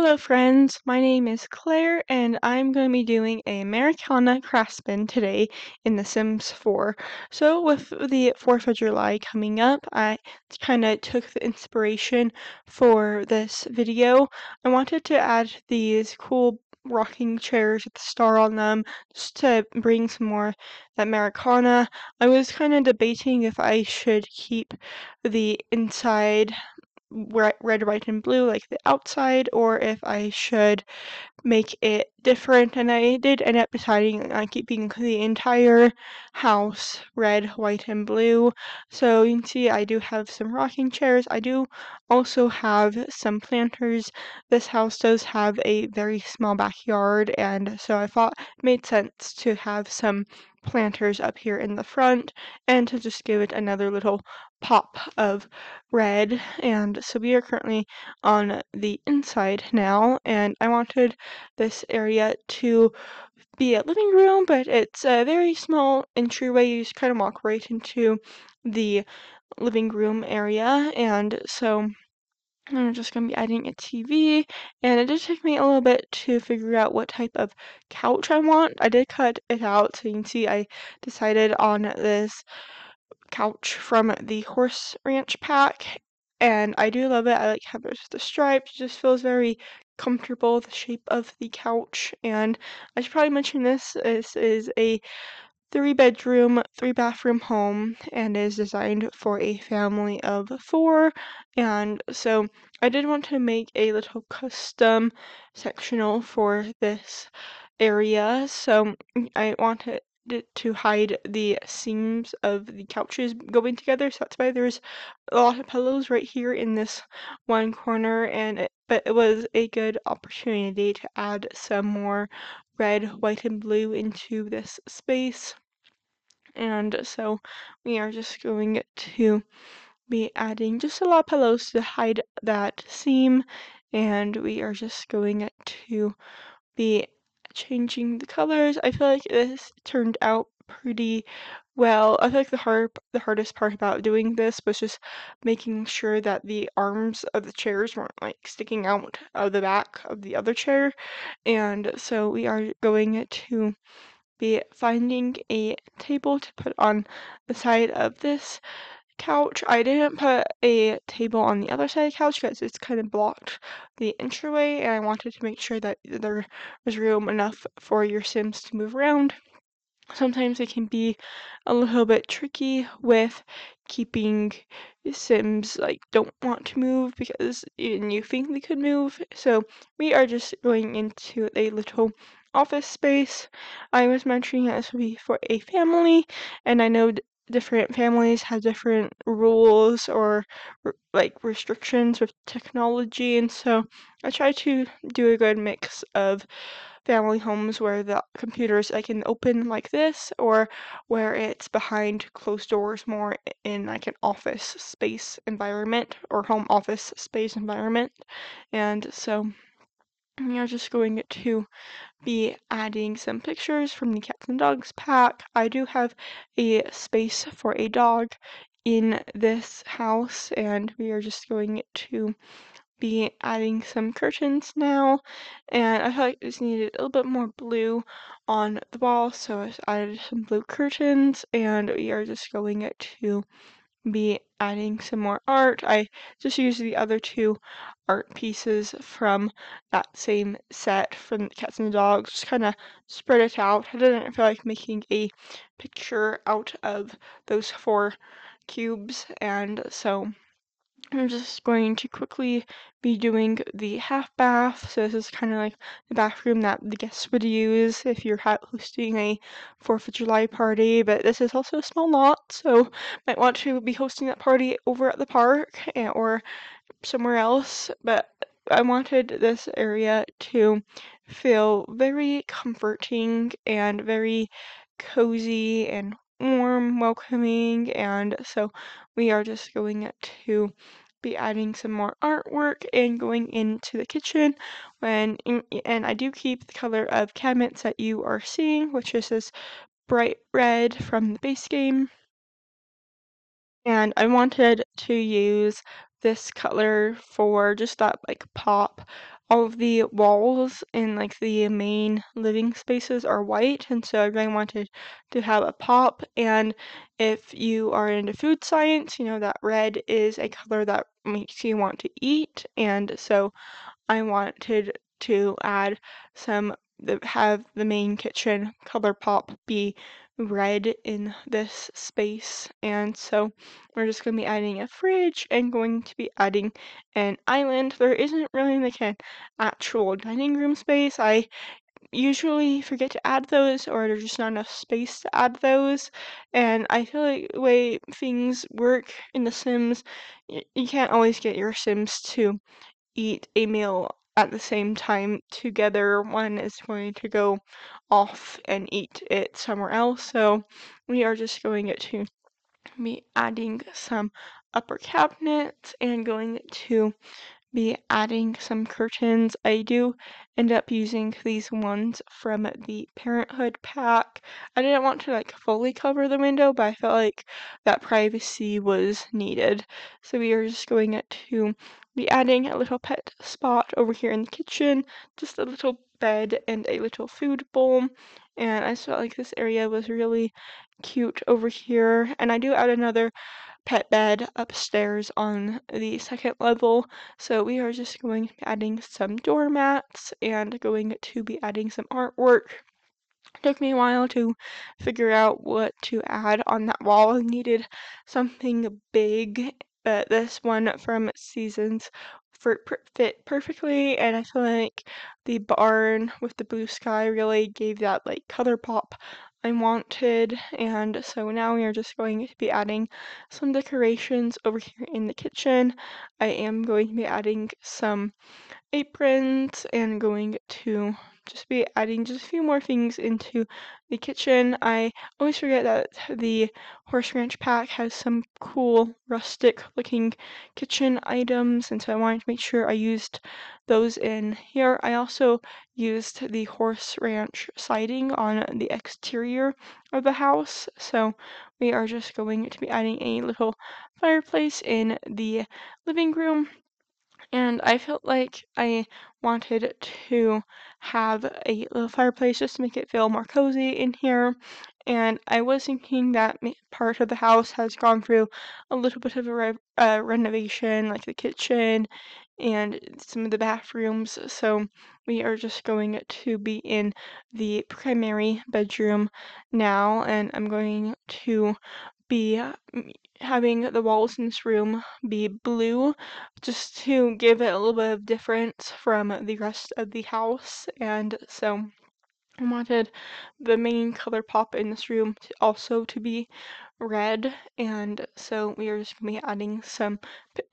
Hello, friends. My name is Claire, and I'm going to be doing a Americana Craftsman today in The Sims 4. So, with the 4th of July coming up, I kind of took the inspiration for this video. I wanted to add these cool rocking chairs with the star on them just to bring some more Americana. I was kind of debating if I should keep the inside red, white, and blue like the outside, or if I should make it different, and I did end up deciding on keeping the entire house red, white, and blue. So you can see I do have some rocking chairs. I do also have some planters. This house does have a very small backyard, and so I thought it made sense to have some planters up here in the front and to just give it another little pop of red. And so we are currently on the inside now, and I wanted this area to be a living room, but it's a very small entryway. You just kind of walk right into the living room area, and so I'm just going to be adding a TV, and it did take me a little bit to figure out what type of couch I want. I did cut it out, so you can see I decided on this couch from the Horse Ranch pack, and I do love it. I like how there's the stripes. It just feels very comfortable, the shape of the couch. And I should probably mention this is a 3-bedroom, 3-bathroom home and is designed for a family of 4. And so I did want to make a little custom sectional for this area. So I wanted it to hide the seams of the couches going together. So that's why there's a lot of pillows right here in this one corner. But it was a good opportunity to add some more red, white, and blue into this space. And so we are just going to be adding just a lot of pillows to hide that seam, and we are just going to be changing the colors. I feel like this turned out pretty well. I feel like the hardest part about doing this was just making sure that the arms of the chairs weren't like sticking out of the back of the other chair. And so we are going to be finding a table to put on the side of this couch. I didn't put a table on the other side of the couch because it's kind of blocked the entryway, and I wanted to make sure that there was room enough for your Sims to move around. Sometimes it can be a little bit tricky with keeping Sims like don't want to move because you think they could move. So we are just going into a little office space. I was mentioning that this would be for a family, and I know different families have different rules or like restrictions with technology, and so I try to do a good mix of family homes where the computers I can open like this, or where it's behind closed doors more in like an office space environment or home office space environment. And so we are just going to be adding some pictures from the cats and dogs pack. I do have a space for a dog in this house, and we are just going to be adding some curtains now, and I feel like this needed a little bit more blue on the wall, so I added some blue curtains, and we are just going to be adding some more art. I just used the other 2 art pieces from that same set from the cats and the dogs, just kind of spread it out. I didn't feel like making a picture out of those 4 cubes, and so I'm just going to quickly be doing the half bath. So this is kind of like the bathroom that the guests would use if you're hosting a 4th of July party, but this is also a small lot, so might want to be hosting that party over at the park or somewhere else. But I wanted this area to feel very comforting and very cozy and warm, welcoming, and so we are just going to be adding some more artwork and going into the kitchen and I do keep the color of cabinets that you are seeing, which is this bright red from the base game. And I wanted to use this color for just that like pop all of the walls in like the main living spaces are white, and so I really wanted to have a pop. And if you are into food science, you know that red is a color that makes you want to eat, and so I wanted to add have the main kitchen color pop be red in this space. And so we're just going to be adding a fridge and going to be adding an island. There isn't really like an actual dining room space. I usually forget to add those, or there's just not enough space to add those. And I feel like the way things work in The Sims, you can't always get your Sims to eat a meal at the same time together. One is going to go off and eat it somewhere else. So we are just going to be adding some upper cabinets and going to be adding some curtains. I do end up using these ones from the Parenthood pack. I didn't want to like fully cover the window, but I felt like that privacy was needed. So we are just going to be adding a little pet spot over here in the kitchen, just a little bed and a little food bowl. And I just felt like this area was really cute over here. And I do add another pet bed upstairs on the second level. So we are just going to be adding some doormats and going to be adding some artwork. It took me a while to figure out what to add on that wall. I needed something big. This one from Seasons fit perfectly, and I feel like the barn with the blue sky really gave that like color pop I wanted. And so now we are just going to be adding some decorations over here in the kitchen. I am going to be adding some aprons and going to just be adding just a few more things into the kitchen. I always forget that the Horse Ranch pack has some cool rustic looking kitchen items, and so I wanted to make sure I used those in here. I also used the Horse Ranch siding on the exterior of the house, so we are just going to be adding a little fireplace in the living room. And I felt like I wanted to have a little fireplace just to make it feel more cozy in here. And I was thinking that part of the house has gone through a little bit of a renovation, like the kitchen and some of the bathrooms. So we are just going to be in the primary bedroom now, and I'm going to be having the walls in this room be blue just to give it a little bit of difference from the rest of the house. And so I wanted the main color pop in this room to be red, and so we are just going to be adding some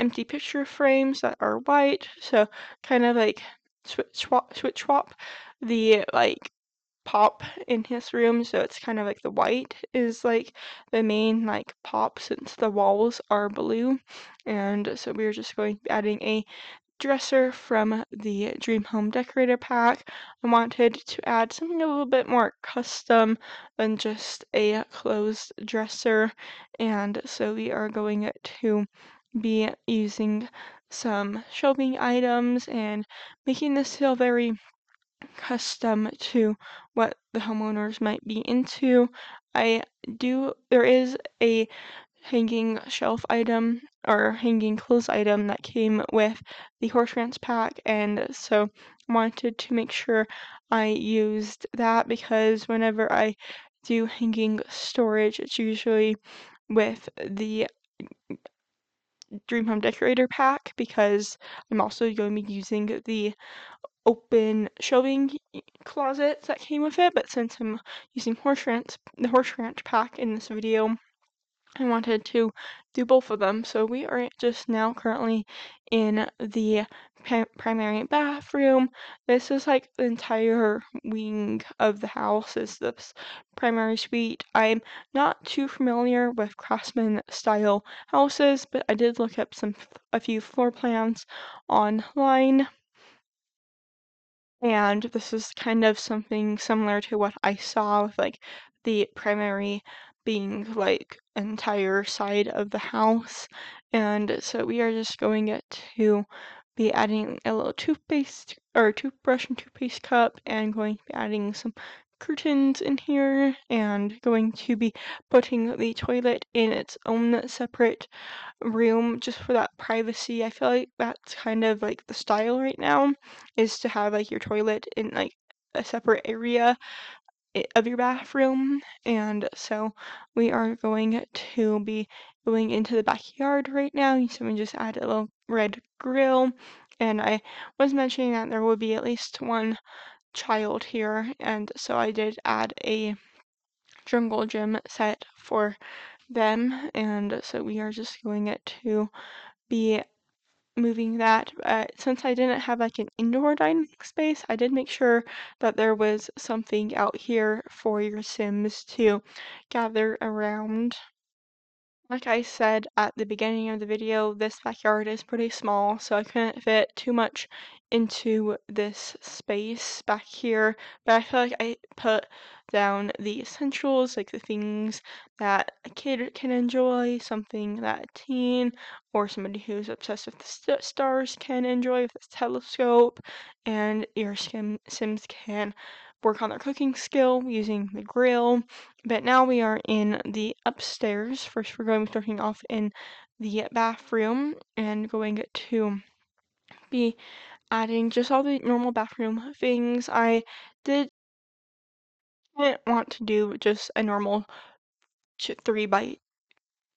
empty picture frames that are white, so kind of like switch swap the like pop in his room, so it's kind of like the white is like the main like pop since the walls are blue. And so we're just going to be adding a dresser from the Dream Home Decorator pack. I wanted to add something a little bit more custom than just a closed dresser, and so we are going to be using some shelving items and making this feel very custom to what the homeowners might be into. There is a hanging shelf item or hanging clothes item that came with the Horse Ranch pack, and so I wanted to make sure I used that because whenever I do hanging storage, it's usually with the Dream Home Decorator pack because I'm also going to be using the open shelving closets that came with it, but since I'm using the Horse Ranch pack in this video, I wanted to do both of them. So we are just now currently in the primary bathroom. This is like the entire wing of the house is this primary suite. I'm not too familiar with Craftsman style houses, but I did look up a few floor plans online, and this is kind of something similar to what I saw with like the primary being like entire side of the house. And so we are just going to be adding a little toothpaste or toothbrush and toothpaste cup, and going to be adding some curtains in here, and going to be putting the toilet in its own separate room just for that privacy. I feel like that's kind of like the style right now, is to have like your toilet in like a separate area of your bathroom. And so we are going to be going into the backyard right now. Someone just add a little red grill, and I was mentioning that there would be at least one child here, and so I did add a jungle gym set for them, and so we are just going to be moving that. Since I didn't have like an indoor dining space, I did make sure that there was something out here for your Sims to gather around. Like I said at the beginning of the video, this backyard is pretty small, so I couldn't fit too much into this space back here, but I feel like I put down the essentials, like the things that a kid can enjoy, something that a teen or somebody who's obsessed with the stars can enjoy with this telescope, and your Sims can work on their cooking skill using the grill. But now we are in the upstairs. First, we're going to be starting off in the bathroom and going to be adding just all the normal bathroom things. I didn't want to do just a normal 3 by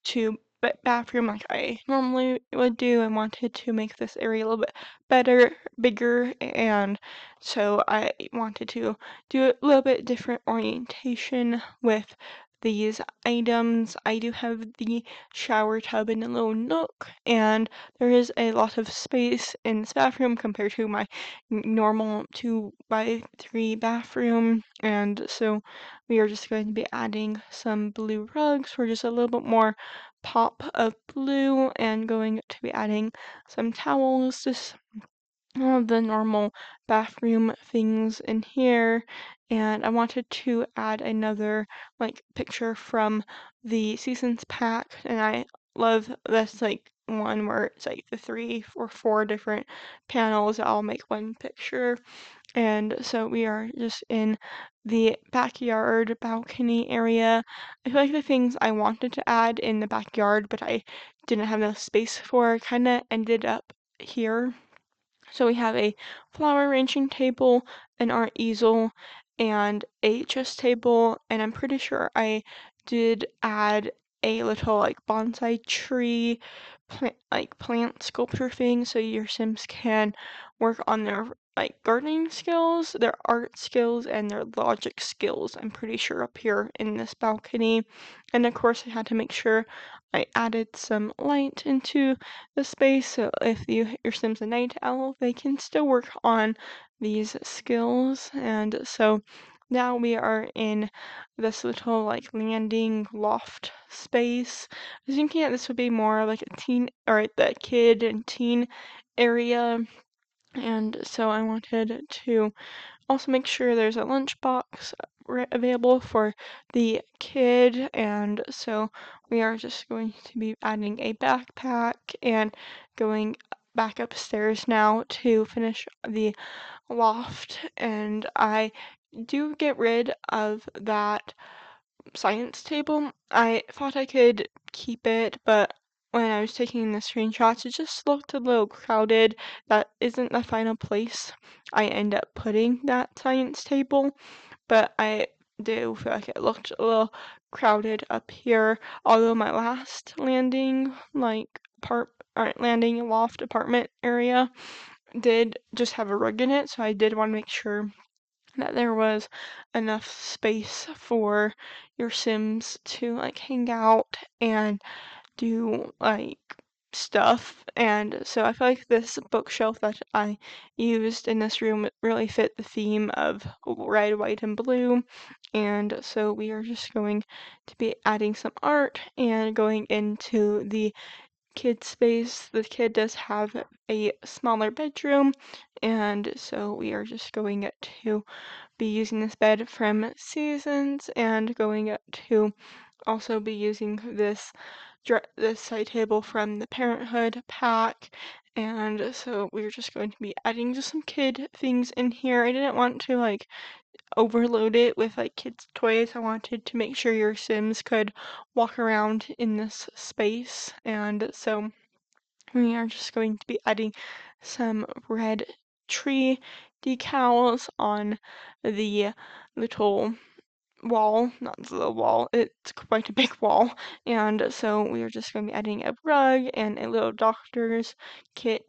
2 bathroom like I normally would do. I wanted to make this area a little bit better, bigger, and so I wanted to do a little bit different orientation with these items. I do have the shower tub in a little nook, and there is a lot of space in this bathroom compared to my normal 2 by 3 bathroom, and so we are just going to be adding some blue rugs for just a little bit more pop of blue, and going to be adding some towels, just all of the normal bathroom things in here. And I wanted to add another like picture from the seasons pack, and I love this like one where it's like the 3 or 4 different panels that all make one picture. And so we are just in the backyard balcony area. I feel like the things I wanted to add in the backyard, but I didn't have enough space for, kind of ended up here. So we have a flower arranging table, an art easel, and a chess table, and I'm pretty sure I did add a little like bonsai tree plant sculpture thing so your Sims can work on their like gardening skills, their art skills, and their logic skills. I'm pretty sure up here in this balcony. And of course I had to make sure I added some light into the space, so if your Sim's a night owl, they can still work on these skills. And so now we are in this little like landing loft space. I was thinking that this would be more like a teen or the kid and teen area, and so I wanted to also make sure there's a lunchbox available for the kid, and so we are just going to be adding a backpack and going back upstairs now to finish the loft. And I do get rid of that science table. I thought I could keep it, but when I was taking the screenshots, it just looked a little crowded. That isn't the final place I end up putting that science table, but I do feel like it looked a little crowded up here. Although my last landing, landing loft apartment area did just have a rug in it, so I did want to make sure that there was enough space for your Sims to like hang out and do like stuff. And so I feel like this bookshelf that I used in this room really fit the theme of red, white, and blue. And so we are just going to be adding some art and going into the kid space. The kid does have a smaller bedroom, and so we are just going to be using this bed from Seasons, and going to also be using this side table from the Parenthood pack. And so we're just going to be adding just some kid things in here. I didn't want to like overload it with like kids' toys. I wanted to make sure your Sims could walk around in this space. And so we are just going to be adding some red tree decals on the little wall, not the wall, it's quite a big wall, and so we are just going to be adding a rug and a little doctor's kid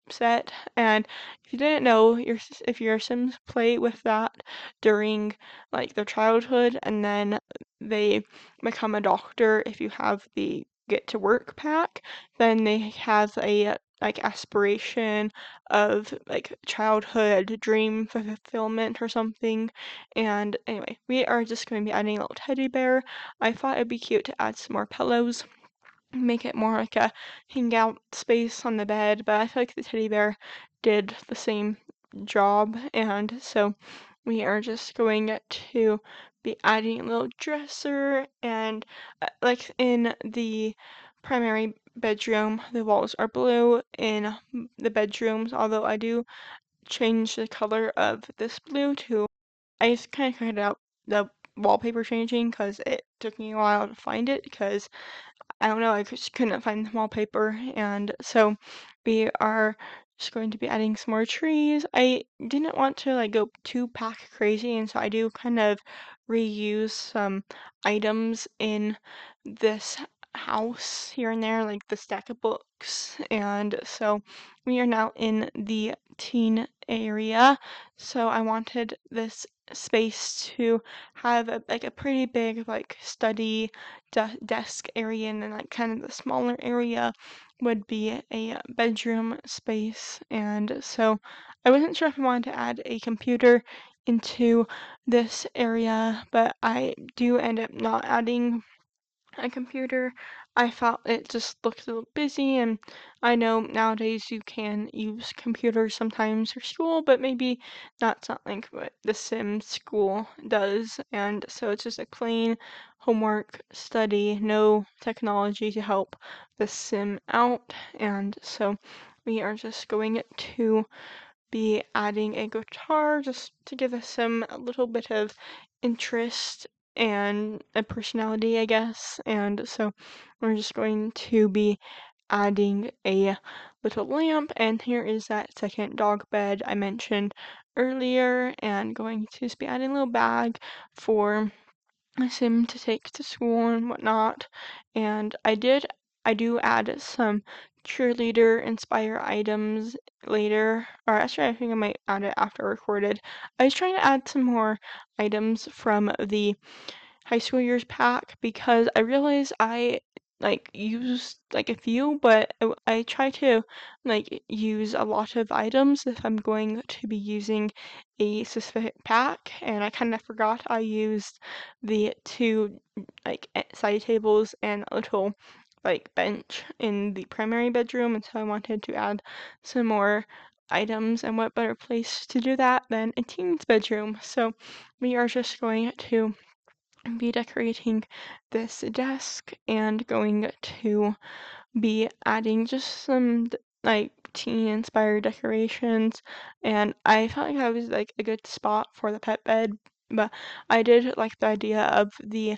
set. And if you didn't know, if your Sims play with that during like their childhood and then they become a doctor, if you have the get to work pack, then they have a like aspiration of like childhood dream fulfillment or something. And anyway, we are just going to be adding a little teddy bear. I thought it'd be cute to add some more pillows, make it more like a hangout space on the bed, but I feel like the teddy bear did the same job, and so we are just going to be adding a little dresser. And like in the primary bedroom, the walls are blue in the bedrooms, although I do change the color of this blue to, I just kind of figured out the wallpaper changing because it took me a while to find it because I don't know, I just couldn't find the wallpaper. And so we are just going to be adding some more trees. I didn't want to like go too pack crazy, and so I do kind of reuse some items in this house here and there, like the stack of books. And so we are now in the teen area. So I wanted this space to have like a pretty big like study desk area, and then like kind of the smaller area would be a bedroom space. And so I wasn't sure if I wanted to add a computer into this area, but I do end up not adding a computer. I felt it just looked a little busy, and I know nowadays you can use computers sometimes for school, but maybe that's not like what the Sims school does. And so it's just a plain homework study, no technology to help the Sim out. And so we are just going to be adding a guitar just to give us a little bit of interest and a personality, I guess. And so we're just going to be adding a little lamp, and here is that second dog bed I mentioned earlier, and going to just be adding a little bag for Sim to take to school and whatnot. And I do add some cheerleader inspire items later, or actually I think I might add it after I recorded. I was trying to add some more items from the high school years pack because I realized I like used like a few, but I try to like use a lot of items if I'm going to be using a specific pack, and I kind of forgot I used the two like side tables and a little like bench in the primary bedroom, and so I wanted to add some more items, and what better place to do that than a teen's bedroom. So we are just going to be decorating this desk and going to be adding just some like teen inspired decorations. And I felt like that was like a good spot for the pet bed, but I did like the idea of the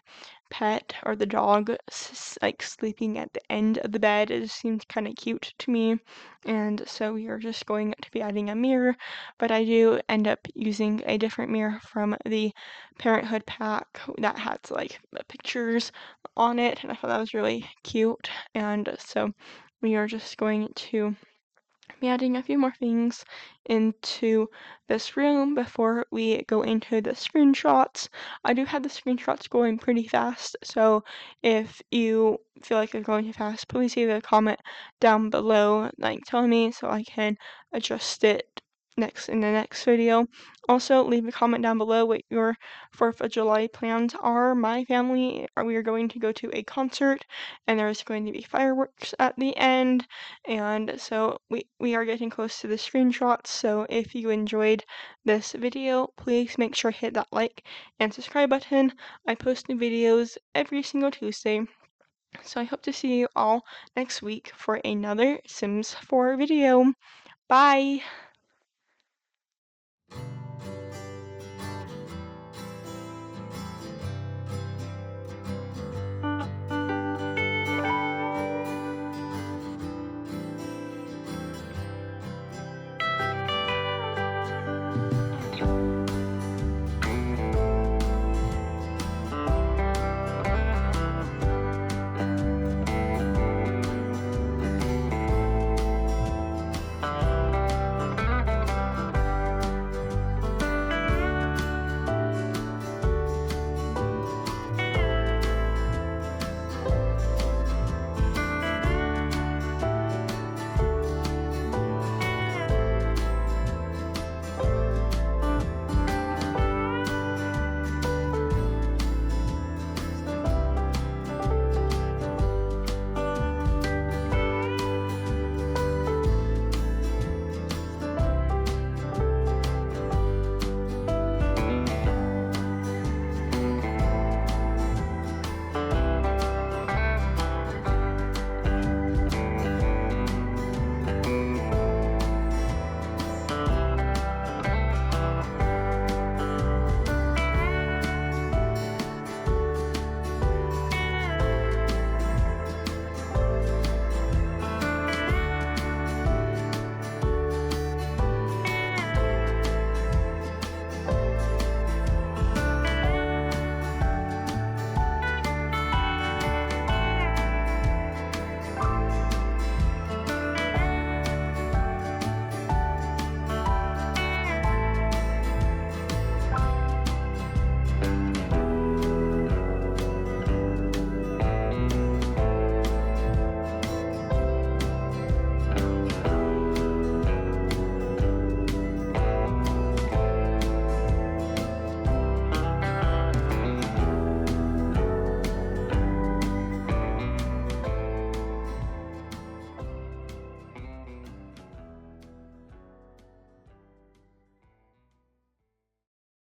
pet or the dog like sleeping at the end of the bed. It just seemed kind of cute to me. And so we are just going to be adding a mirror, but I do end up using a different mirror from the parenthood pack that has like pictures on it, and I thought that was really cute. And so we are just going to be adding a few more things into this room before we go into the screenshots. I do have the screenshots going pretty fast, so if you feel like they're going too fast, please leave a comment down below, like telling me so I can adjust it next in the next video. Also, leave a comment down below what your 4th of July plans are. My family, we are going to go to a concert, and there's going to be fireworks at the end. And so we are getting close to the screenshots, so if you enjoyed this video, please make sure to hit that like and subscribe button. I post new videos every single Tuesday. So I hope to see you all next week for another Sims 4 video. Bye!